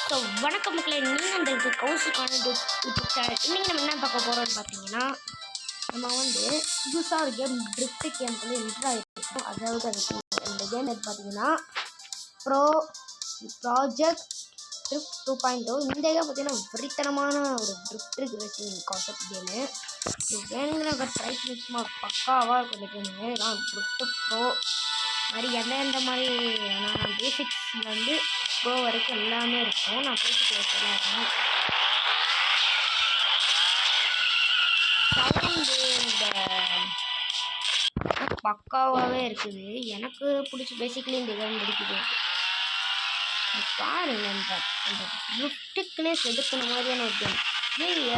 So வணக்கம் மக்களே, நீங்கள் இந்த கௌசிக்கான யூடியூப் சேனல். இன்றைக்கி நம்ம என்ன பார்க்க போகிறோம்னு பார்த்தீங்கன்னா, நம்ம புதுசாக ஒரு கேம் ட்ரிஃப்ட் கேம்குள்ளே என்ட்ரு ஆகிருக்கோம். அதாவது அதுக்கு இந்த கேம் எது பார்த்தீங்கன்னா ப்ராஜெக்ட் ட்ரிஃப்ட் 2.0. இந்த கேம் பார்த்தீங்கன்னா வெறித்தனமான ஒரு ட்ரிஃப்ட் ரேசிங் கான்செப்ட் கேமு. இது வேணுங்கிற ட்ரை பண்ணி சும்மா பக்காவாக இருக்கும். இந்த கேமு தான் ட்ரிஃப்ட் ப்ரோ மாதிரி எந்த மாதிரி பேசிக்ஸ்லேருந்து ப்ரோ வரைக்கும் எல்லாமே இருக்கும். நான் பேசிக் சொல்லிடுறேன். சவுண்டு இந்த பக்காவாகவே இருக்குது. எனக்கு பிடிச்சி பேசிக்கலி இந்த கேம் பிடிக்குது. பாருங்க, இந்த ட்ரிஃப்ட்டுக்குன்னே செதுக்கின மாதிரியான ஒரு கேம்.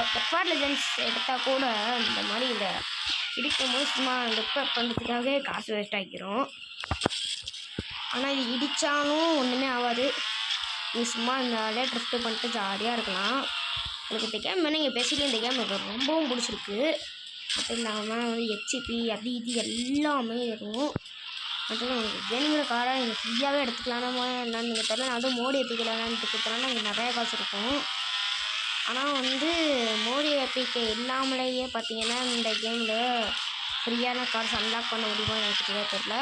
எஃப்ஆர் லெஜெண்ட்ஸ் எடுத்தால் கூட இந்த மாதிரி இந்த இடிக்கும் போது சும்மா ரிப்பேர் பண்ணுறதுக்காகவே காசு வேஸ்ட் ஆகிக்கிறோம். ஆனால் இது இடித்தாலும் ஒன்றுமே ஆகாது. நீ சும்மா இந்த வேலையை ட்ரிஃப்ட் பண்ணிட்டு ஜாலியாக இருக்கலாம். எனக்கு இந்த கேம் வேணும். நீங்கள் பேசிக்கலி இந்த கேம் எனக்கு ரொம்பவும் பிடிச்சிருக்கு. மட்டும் இல்லாமல் ஹெச்பி அது இது எல்லாமே இருக்கும். மட்டும் உங்களுக்கு வேணுங்கிற காரை நீங்கள் ஃப்ரீயாகவே எடுத்துக்கலாமா என்னன்னு நீங்கள் தெரியல. நான் மோடி ஏற்றிக்கலான்னு கொடுத்தோன்னா எனக்கு நிறையா காசு இருக்கும். ஆனால் மோடி ஏற்றிக்க இல்லாமலேயே பார்த்தீங்கன்னா இந்த கேமில் ஃப்ரீயான கார்ஸ் அன்லாக் பண்ண முடியுமா எனக்கு தெரியல.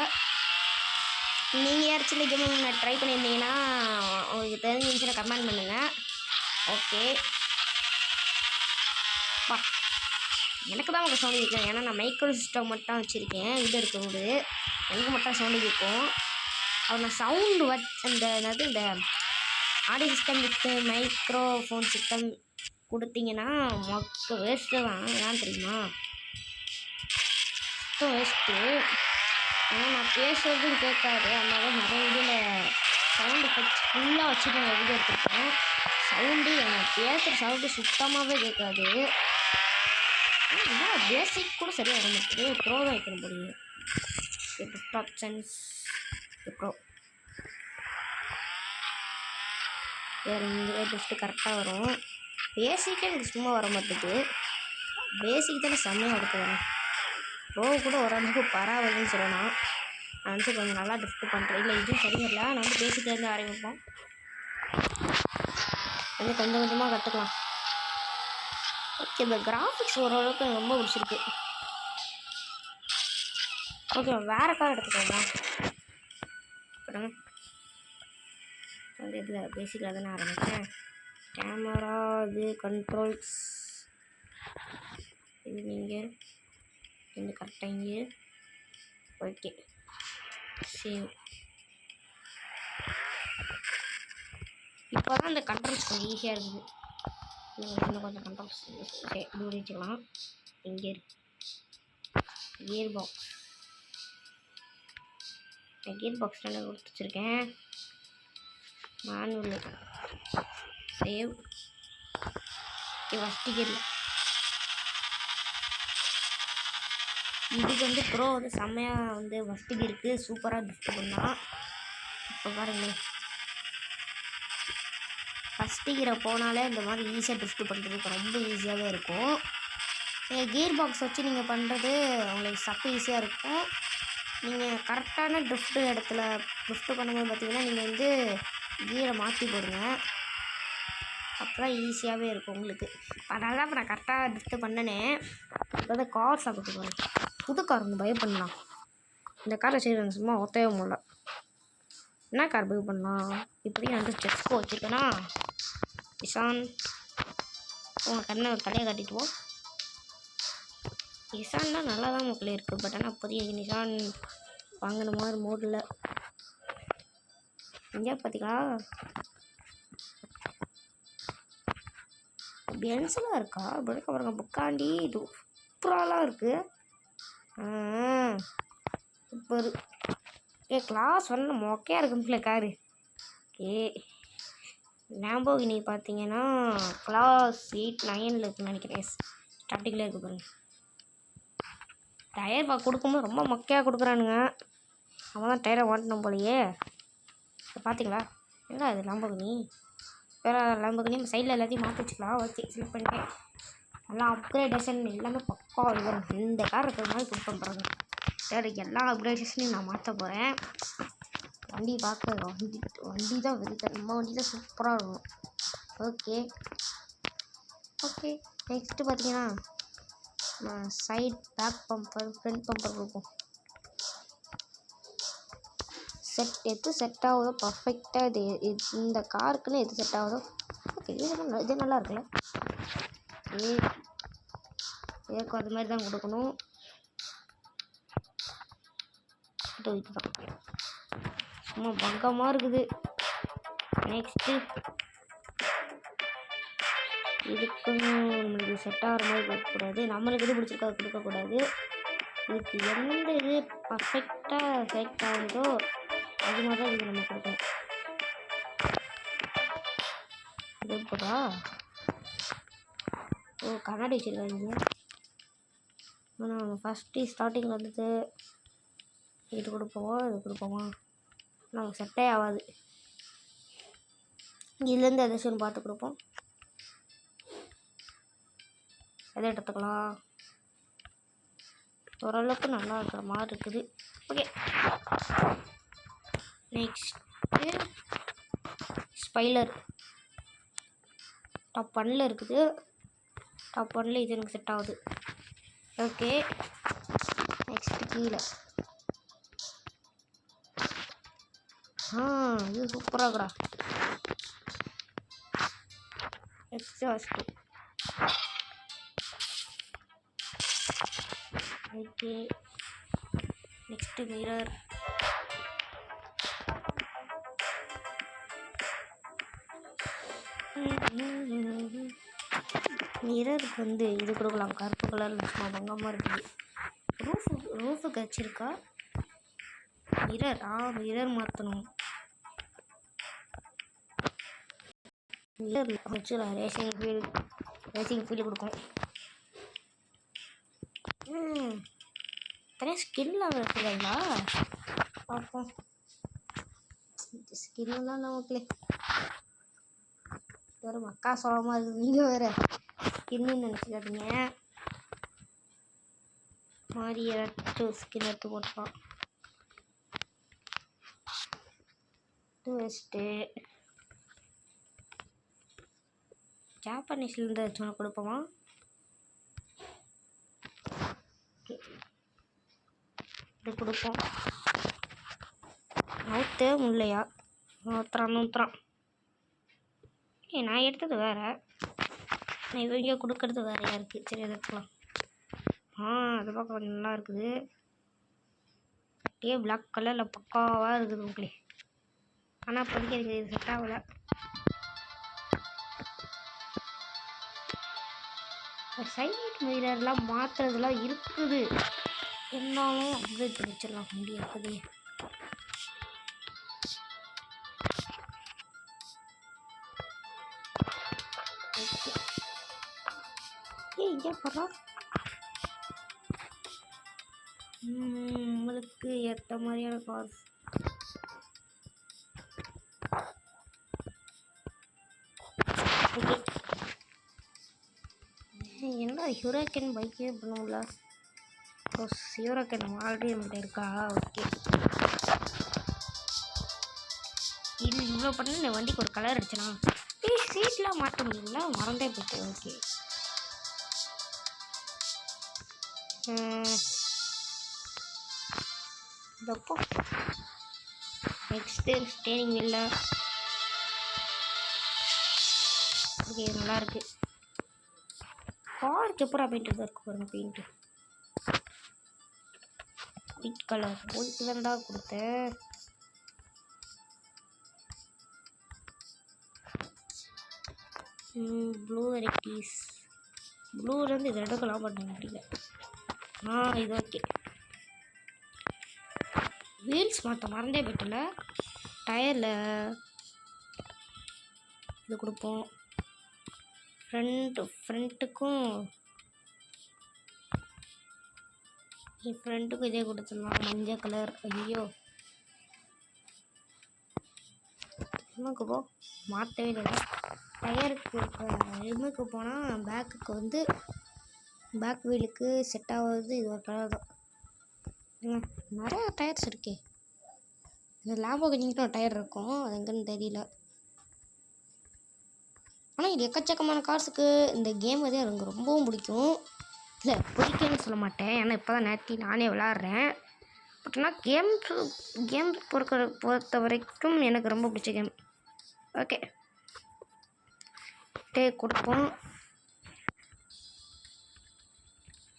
நீங்கள் யாராச்சும் இந்த கேமை ட்ரை பண்ணியிருந்தீங்கன்னா உங்களுக்கு தெரிஞ்சிருந்துச்சுன்னா கமெண்ட் பண்ணுங்கள். ஓகே எனக்கு தான் உங்கள் சவுண்டு கேட்கும். ஏன்னா நான் மைக்ரோ சிஸ்டம் மட்டும் வச்சுருக்கேன். இது இருக்கும்போது எனக்கு மட்டும் சவுண்டு கேட்கும். அது நான் சவுண்டு இந்த audio system with microphone system கொடுத்தீங்கன்னா மொக்க வேஸ்ட்டு தான். ஏன் தெரியுமா? சுத்தம் வேஸ்ட்டு. ஏன்னா நான் பேசுகிறதும் கேட்காது. அதனால நிறைய இதில் சவுண்டு ஃபுல்லாக வச்சுட்டு நான் வீடியோ எடுத்துருக்கேன். சவுண்டு நான் பேசுகிற சவுண்டு சுத்தமாகவே கேட்காது. இதெல்லாம் பேசிக் கூட சரியாக வர மாட்டேது. ப்ரோ தான் வைக்கணும் போடுங்க. ட்ரிஃப்ட் ஆப்ஷன்ஸ் ப்ரோ வேறு இந்த ட்ரிஃப்ட்டு கரெக்டாக வரும். பேசிக்கே எனக்கு சும்மா வர மாட்டேது. பேசிக் தானே செம்மையாக எடுத்துக்கிறேன். ப்ரோ கூட ஓரளவுக்கு பரவாயில்லன்னு சொல்லணும். நான் கொஞ்சம் நல்லா ட்ரிஃப்ட் பண்ணுறேன். இல்லை இதுவும் சரியில்லை. நான் பேசிக்லேருந்து ஆரம்பிப்போம். கொஞ்சம் கொஞ்சமாக கற்றுக்கலாம். ஓகே, இந்த கிராஃபிக்ஸ் ஓரளவுக்கு எனக்கு ரொம்ப பிடிச்சிருக்கு. ஓகே, வேறு கார் எடுத்துக்கோங்க. இதில் பேசிக்கில் தானே ஆரம்பித்தேன். கேமரா இது கண்ட்ரோல்ஸ் இது நீங்கள் இந்த கரெக்டாக இங்கே. Okay, save. இப்போ தான் இந்த கண்ட்ரோல்ஸ் கொஞ்சம் ஈஸியாக இருக்குது. இன்னும் கொஞ்சம் கண்ட்ரோல்ஸ் இப்படி வச்சுக்கலாம். இங்கே கியர் பாக்ஸ் நான் கொடுத்து வச்சுருக்கேன். Manual save. ஃபஸ்ட்டு கியர் இதுக்கு ப்ரோ செம்மையாக ஃபஸ்ட்டு கியருக்கு சூப்பராக ட்ரிஃப்ட் பண்ணலாம். இப்போ பாருங்களேன், ஃபஸ்ட்டு கியரை போனாலே இந்த மாதிரி ஈஸியாக ட்ரிஃப்ட் பண்ணுறதுக்கு ரொம்ப ஈஸியாகவே இருக்கும். கியர் பாக்ஸ் வச்சு நீங்கள் பண்ணுறது உங்களுக்கு சப்பு ஈஸியாக இருக்கும். நீங்கள் கரெக்டான ட்ரிஃப்ட் இடத்துல ட்ரிஃப்ட் பண்ணும்போது பார்த்தீங்கன்னா நீங்கள் கியரை மாற்றி போடுங்க. அப்புறம் ஈஸியாகவே இருக்கும் உங்களுக்கு. அதனால தான் இப்போ நான் கரெக்டாக ட்ரிஃப்ட் பண்ணனே. அதாவது கார் சாப்பிட்டு போகிறேன். புது கார் பை பண்ணலாம். இந்த காரை செய்யறது சும்மா ஒத்தவே முடியல. என்ன கார் பை பண்ணலாம்? இப்படியும் செஸ்கோ வச்சுருக்கேன்னா நிசான். உங்கள் தலையை காட்டிட்டு போ. நிசான் தான் நல்லா தான் மக்களே இருக்குது. பட் ஆனால் அப்போதைக்கு நிசான் வாங்கின மாதிரி மோடில் எங்கேயா பார்த்தீங்களா? பென்ஸ்லாம் இருக்கா? படுக்க பாருங்க, புக்காண்டி சூப்பராலாம் இருக்குது. சூப்பர். கிளாஸ் 1 மொக்கையாக இருக்கும்ல காரு. லேம்போகினி பார்த்தீங்கன்னா கிளாஸ் 8, 9 இருக்குன்னு நினைக்கிறேன். ஸ்டார்டிங்கில் இருக்குது பாருங்க. டயர் கொடுக்கும்போது ரொம்ப மொக்கையாக கொடுக்குறானுங்க. அவன் தான் டயரை ஓட்டணும் போலையே. பார்த்தீங்களா? என்ன அது லேம்போகினி? வேறு லேம்போகினி சைடில் எல்லாத்தையும் மாற்றி வச்சுக்கலாம். ஓகே, செலக்ட் பண்ணிட்டேன். நல்லா அப்கிரேடேஷன் எல்லாமே பக்கா வரும். இந்த கார் இருக்கிற மாதிரி கொடுப்பேன் பாருங்க. சரி, எல்லா அப்கிரேடேஷனையும் நான் மாற்ற போகிறேன். வண்டி பார்க்க வண்டி தான் வெறித்தனம். நம்ம வண்டி தான் சூப்பராக இருக்கும். Okay okay. நெக்ஸ்ட்டு பார்த்தீங்கன்னா side back bumper front bumper கொடுப்போம். எது செட் ஆகுதோ பர்ஃபெக்டாக இந்த காருக்குன்னு எது செட் ஆகுதோ. ஓகே, இது நல்லா இருக்குல்ல. ஏக்கும் அது மாதிரி தான் கொடுக்கணும். இதுதான் சும்மா பங்கமாக இருக்குது. நெக்ஸ்ட்டு இதுக்குன்னு நம்மளுக்கு செட் ஆகிற மாதிரி கொடுக்கக்கூடாது. நம்மளுக்கு எது பிடிச்சிருக்கோ அது கொடுக்கக்கூடாது. இதுக்கு எந்த இது பர்ஃபெக்டாக செட் ஆகுதோ அது மாதிரி தான் இதுக்கு நம்ம கொடுக்கணும். இது போட்டா கண்ணாடி வச்சுருக்காங்க. நம்ம ஃபஸ்ட்டு ஸ்டார்டிங்கில் வந்துட்டு இது கொடுப்போமா நமக்கு செட்டே ஆகாது. இதுலேருந்து எதாச்சும் பார்த்து கொடுப்போம். எதை எடுத்துக்கலாம். ஓரளவுக்கு நல்லா இருக்கிற மாதிரி இருக்குது. ஓகே, நெக்ஸ்ட்டு ஸ்பைலர் டாப் 1ல் இருக்குது. டாப் 1ல் இது எனக்கு செட் ஆகுது. ஓகே, நெக்ஸ்ட்டு கீழே இது சூப்பராக இருக்குடா. Exhaust okay. நெக்ஸ்ட்டு மிரர் மிரருக்கு வந்து இது கொடுக்கலாம். கருப்பு கலரில் சும்மா பங்கமாக இருக்குது. ரூஃபுக்கு வச்சுருக்கா மிரர். மிரர் மாற்றணும். மிரர் வச்சுக்கலாம். ரேசிங் ஃபீல் கொடுக்கும். தனியாக ஸ்கின்லாம் இருக்குதுங்களா பார்ப்போம். ஸ்கின்லாம் நமக்கு வேறு மக்கா சொல்லாமல் இருக்குது. நீங்கள் வேறு ஸ்கின்னு நினச்சிக்காதீங்க. மாதிரி ஸ்கின் எடுத்து போட்டுக்கலாம். வச்சுட்டு ஜாப்பனீஸ்லேருந்து ஏதாச்சும் கொடுப்போமா. இது கொடுப்போம். நூற்றே முல்லையா நூற்றுறான். நான் எடுத்தது வேறு, இவங்க கொடுக்கறது வேறையா இருக்குது. சரி எடுத்துக்கலாம். அது பார்க்க கொஞ்சம் நல்லா இருக்குது. அப்படியே பிளாக் கலரில் பக்காவாக இருக்குது உங்களே. ஆனால் இப்போதைக்கு எனக்கு இது செட் ஆகலை. சைட் மிரர்லாம் மாற்றுறதுலாம் இருக்குது. இருந்தாலும் அப்டேட் வச்சிடலாம் முடியாது. இங்கே போடுறோம். உங்களுக்கு ஏற்ற மாதிரியான கார்ஸ் என்ன ஹூராக்கன் பைக்கே பண்ணுங்களா. ஹூராக்கன் ஆல்ரெடி நம்மகிட்ட இருக்கா. ஓகே, இது இவ்வளோ பண்ண இந்த வண்டிக்கு ஒரு கலர் அடிச்சனா. சீட்லாம் மாற்ற முடியுங்களா, மறந்தே போயிட்டு. ஓகே, இதப்போ நெக்ஸ்ட்டு ஸ்டேரிங் வீல்ல. ஓகே, நல்லாயிருக்கு. காருக்கு எப்போ பெயிண்ட் இருக்கு பாருங்க. Paint white colour. ஒயிட் தான்டா கொடுத்தேன். Blue varieties. ப்ளூலேருந்து இது எடுக்கலாம், பட் முடியல. இது ஓகே. வீல்ஸ் மாற்ற மறந்தே போயிட்டல. டயரில் இது கொடுப்போம். ஃப்ரண்ட்டுக்கும் இதே கொடுத்துடலாம். மஞ்சள் கலர். ஐயோ ரிமுக்கு மாற்றவே இல்லை. டயருக்கு ரிமுக்கு போனால் பேக்குக்கு வந்து பேக் வீலுக்கு செட் ஆகுது. இது ஒரு கலர் தான். நிறையா டயர்ஸ் இருக்கே. இந்த லாம்போகினிக்கு ஒரு டயர் இருக்கும், அது எங்கன்னு தெரியல. ஆனால் இது எக்கச்சக்கமான கார்ஸுக்கு இந்த கேம் வந்து எனக்கு ரொம்பவும் பிடிக்கும். இல்லை பிடிக்கும்னு சொல்ல மாட்டேன், ஏன்னா இப்போ தான் நேற்று நானே விளாட்றேன். பட் ஆனால் கேம்ஸ் பொறுத்த வரைக்கும் எனக்கு ரொம்ப பிடிச்ச கேம். ஓகே கொடுப்போம்.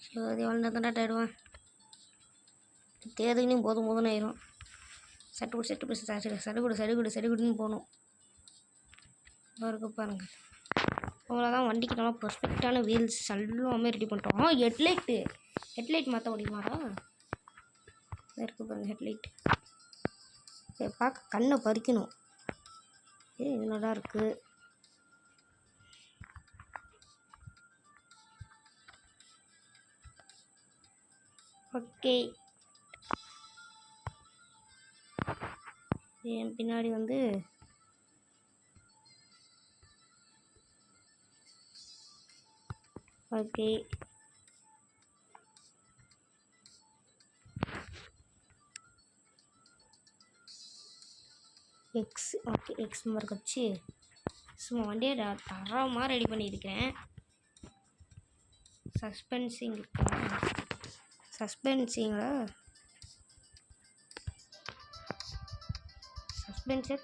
சரி எவ்வளோ நேரம் தான் ஆயிடுவேன். தேதின்னு போதும் ஆயிரும். சடுகுடுன்னு போகணும். இருக்கு பாருங்கள். அவ்வளோதான். வண்டிக்கு நல்லா பர்ஃபெக்டான வீல்ஸ் எல்லாமே ரெடி பண்ணிட்டோம். ஹெட்லைட் மாற்ற முடியுமாடா? இருக்கு பாருங்கள் ஹெட்லைட். பார்க்க கண்ணை பறிக்கணும். இது நல்லா இருக்குது. ஓகே என் பின்னாடி வந்து ஓகே எக்ஸ் மார்க் வச்சு சும்மா வண்டியை தரமாக ரெடி பண்ணியிருக்கேன். சஸ்பென்ஸே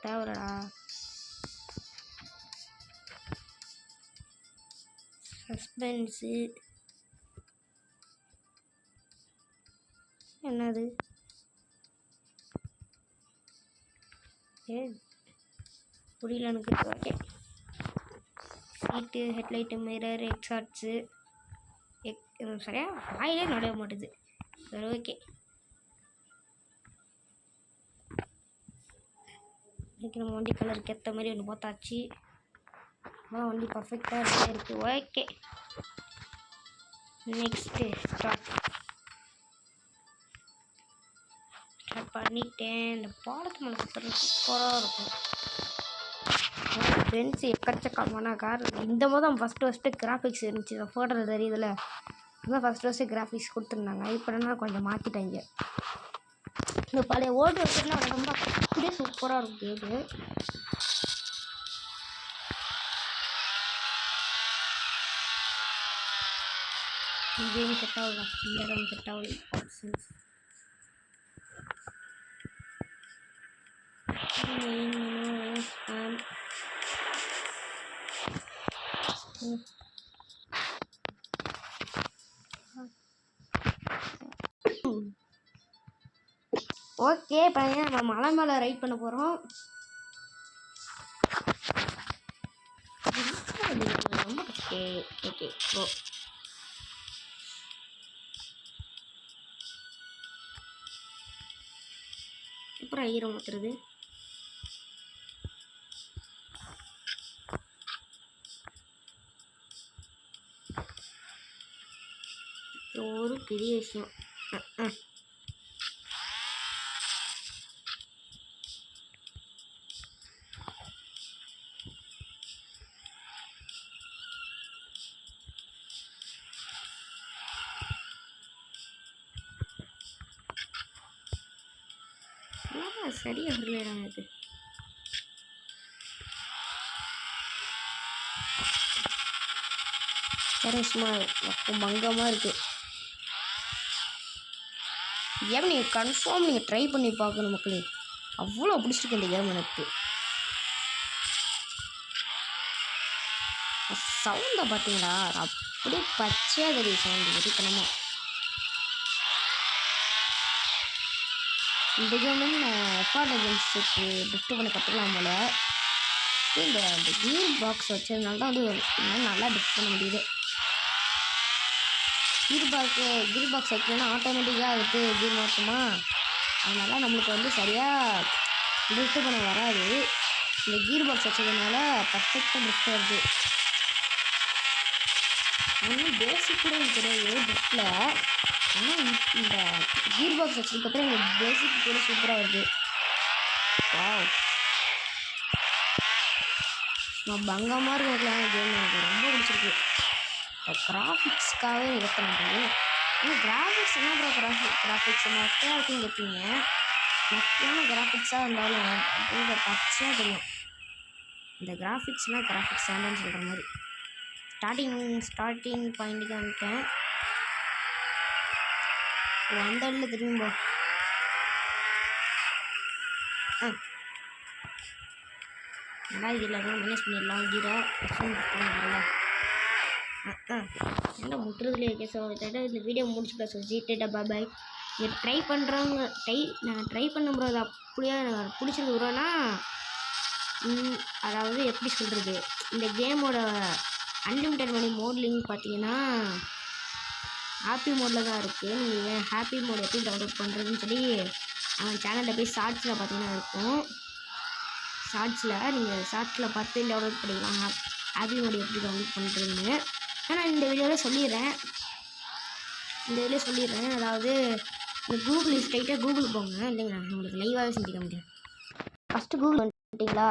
தேவைடா. சஸ்பென்ஸு என்னது? புரியல எனக்கு. ஓகே சீட்டு, ஹெட்லைட்டு, மிரர், எக்ஸாட்ஸு சரியாக வாயிலே நுழைய மாட்டுது. சரி ஓகே இன்றைக்கி நம்ம வண்டி கலருக்கு ஏற்ற மாதிரி ஒன்று பார்த்தாச்சு. வண்டி பர்ஃபெக்டாக ரெடியாக இருக்குது. ஓகே நெக்ஸ்ட்டு ஸ்டார்ட் பண்ணிட்டேன். இந்த பாலத்து மேலே சுற்றுறது சூப்பராக இருக்கும். ஃப்ரெண்ட்ஸ் எக்கச்சக்கமான கார். இந்த போது தான் ஃபஸ்ட்டு கிராஃபிக்ஸ் இருந்துச்சு. ஃபோட்டோவில் தெரியுதுல, அதுதான் ஃபஸ்ட்டு கிராஃபிக்ஸ் கொடுத்துருந்தாங்க. இப்போ என்ன கொஞ்சம் மாற்றிட்டாங்க. இந்த பழைய ஓல்டு வச்சுலாம் ரொம்ப அப்படியே சூப்பராக இருக்கும் கேமு. கேம் செட் ஆகல, இந்த இடம் செட் ஆகல. ஆப்ஷன்ஸ் ஓகே பையன், நம்ம மலை மேலே ரைட் பண்ண போகிறோம். ஓகே ஓ அப்புறம் ஈரம் ஊற்றுறது. ஒரு பெரிய விஷயம். சரியா வரலடா இது. சும்மா மங்கமாக இருக்குது. கேம் நீங்கள் கன்ஃபார்ம் நீங்கள் ட்ரை பண்ணி பார்க்கணும் மக்களே. அவ்வளோ பிடிச்சிருக்கு இந்த கேம் எனக்கு. சவுண்டை பார்த்தீங்களா? அப்படியே பச்சையாக தெரியும் சவுண்டு வெறித்தனமாக. இந்த கேம் எஃபார்ட் ஏஜென்சிக்கு டிஸ்ட் பண்ணி கற்றுக்கலாம் போல். இந்த கீர் பாக்ஸ் வச்சதுனால தான் வந்து நல்லா டிஸ்ட் பண்ண முடியுது. கீர் பாக்ஸ் வைக்கணும்னா ஆட்டோமேட்டிக்காக அதுக்கு கீர் மாற்றுமா, அதனால் நம்மளுக்கு வந்து சரியாக டிஸ்ட் பண்ண வராது. இந்த கீர் பாக்ஸ் வச்சதுனால பர்ஃபெக்டாக டிஸ்ட் வருது. இன்னும் பேசிக் கூட எனக்கு தெரியாது டிஸ்டில். ஆனால் இந்த கீர் பாக்ஸ் வச்சதுக்கப்புறம் எங்கள் பேசிக் கூட சூப்பராக வருது. நான் பங்கமாக இருக்கலாம் கேம். எனக்கு ரொம்ப பிடிச்சிருக்கு. கிராஃபிக்ஸ்க்காகவே எடுக்க முடியும். ஆனால் கிராஃபிக்ஸ் என்ன கிராஃபிக்ஸ் மொக்கையாக இருக்குன்னு கேட்பீங்க. மொக்கையான கிராஃபிக்ஸாக இருந்தாலும் அப்படிங்கிற பச்சையாக தெரியும். இந்த கிராஃபிக்ஸ்னால் கிராஃபிக்ஸ் வேண்டான்னு சொல்கிற மாதிரி. ஸ்டார்டிங் பாயிண்ட்டுக்கு வந்துட்டேன். அந்த இடத்துல திரும்பி நல்லா இதில் மைனஸ் பண்ணிடலாம். கீரை பண்ணல என்ன முட்டுறதுல இருக்கே. ஸோ இந்த வீடியோ முடிச்சுக்கலாம். ஸோ ஜிடேட்டா பாய். இதை ட்ரை பண்ணுறவங்க நான் ட்ரை பண்ணும்போது அது அப்படியே எனக்கு பிடிச்சிருக்கு ப்ரோனா. அதாவது எப்படி சொல்கிறது, இந்த கேமோட அன்லிமிட்டட் மணி மோட் லிங்க் பார்த்தீங்கன்னா ஹாப்பி மோடில் தான் இருக்குது. நீங்கள் ஹாப்பி மோட் எப்படி டவுன்லோட் பண்ணுறதுன்னு சொல்லி அவன் சேனலில் போய் ஷார்ட்ஸில் பார்த்தீங்கன்னா இருக்கும். நீங்கள் ஷார்ட்ஸில் பார்த்து டவுன்லோட் பண்ணிக்கலாம் ஹாப்பி மோட் எப்படி டவுன்லோட் பண்ணுறதுன்னு. ஆனால் இந்த வீடியோவில் சொல்லிடுறேன். அதாவது இந்த கூகுள் ஸ்ட்ரைட்டாக கூகுள் போங்க. இல்லைங்க நான் உங்களுக்கு லைவாகவே செஞ்சுக்க முடியும். ஃபஸ்ட்டு கூகுளுக்கு வந்துட்டிங்களா?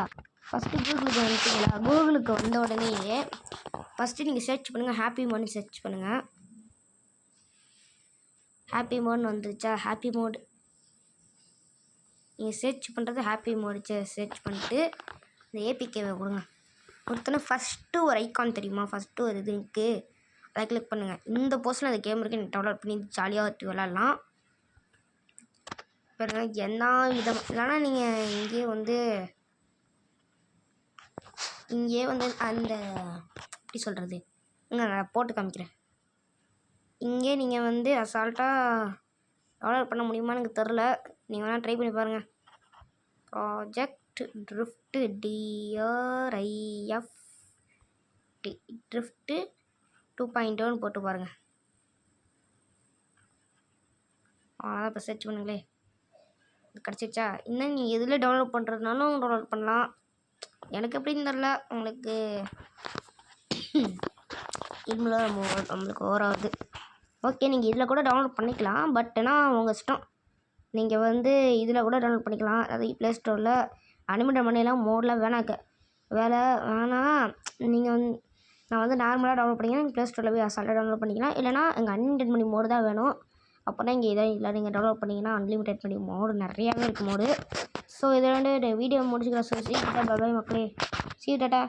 கூகுளுக்கு வந்த உடனேயே ஃபஸ்ட்டு நீங்கள் சர்ச் பண்ணுங்கள், ஹாப்பி மோட்னு சர்ச் பண்ணுங்கள். ஹாப்பி மோட்னு வந்துருச்சா? ஹாப்பி மோட் நீங்கள் சர்ச் பண்ணுறது ஹாப்பி மோடு சர்ச் பண்ணிட்டு இந்த ஏபிகேவை கொடுங்க. கொடுத்தோன்னே ஃபஸ்ட்டு ஒரு ஐக்கான் தெரியுமா? ஃபஸ்ட்டு ஒரு இது இருக்குது, அதை கிளிக் பண்ணுங்கள். இந்த போஸ்ட்டில் அந்த கேம் இருக்குது, நீங்கள் டவுன்லோட் பண்ணி ஜாலியாக விளாட்லாம். இப்போ என்ன விதமாக இல்லைனா நீங்கள் இங்கேயே வந்து அந்த எப்படி சொல்கிறது, நான் போட்டு காமிக்கிறேன். இங்கே நீங்கள் வந்து அசால்ட்டாக டவுன்லோட் பண்ண முடியுமான்னு எனக்கு தெரில. நீங்கள் வேணால் ட்ரை பண்ணி பாருங்கள். ப்ராஜெக்ட் ட்ரிஃப்ட் DRIFT ட்ரிஃப்ட் 2.0 போட்டு பாருங்கள். அதான் இப்போ சர்ச் பண்ணுங்களே, இது கிடச்சிச்சா? இன்னும் நீங்கள் எதில் டவுன்லோட் பண்ணுறதுனாலும் டவுன்லோட் பண்ணலாம். எனக்கு எப்படின்னு தெரில, உங்களுக்கு இதுல நம்மளுக்கு ஓவராகுது. ஓகே, நீங்கள் இதில் கூட டவுன்லோட் பண்ணிக்கலாம். பட் ஆனால் உங்கள் இஷ்டம். நீங்கள் வந்து இதில் கூட டவுன்லோட் பண்ணிக்கலாம். அதாவது ப்ளே ஸ்டோரில் அனிமேட்டட் மணிலாம் மோடெலாம் வேணாம். நீங்கள் நான் வந்து நார்மலாக டவுன்லோட் பண்ணிங்கன்னா நீங்கள் ப்ளே ஸ்டோரில் போய் அசால்ட்டாக டவுன்லோட் பண்ணிக்கலாம். இல்லைனா எங்கள் அன்லிமிட்டட் மணி மோடு தான் வேணும். அப்போ தான் இங்கே இல்லை நீங்கள் டவுன்லோட் பண்ணிங்கன்னா அன்லிமிட்டட் மணி மோடு நிறையாவே இருக்குது மோடு. ஸோ இதை வந்து வீடியோ முடிச்சுக்கலாம். ஸோ சீ டாட்டா பாய் மக்களே, சீ டாட்டா.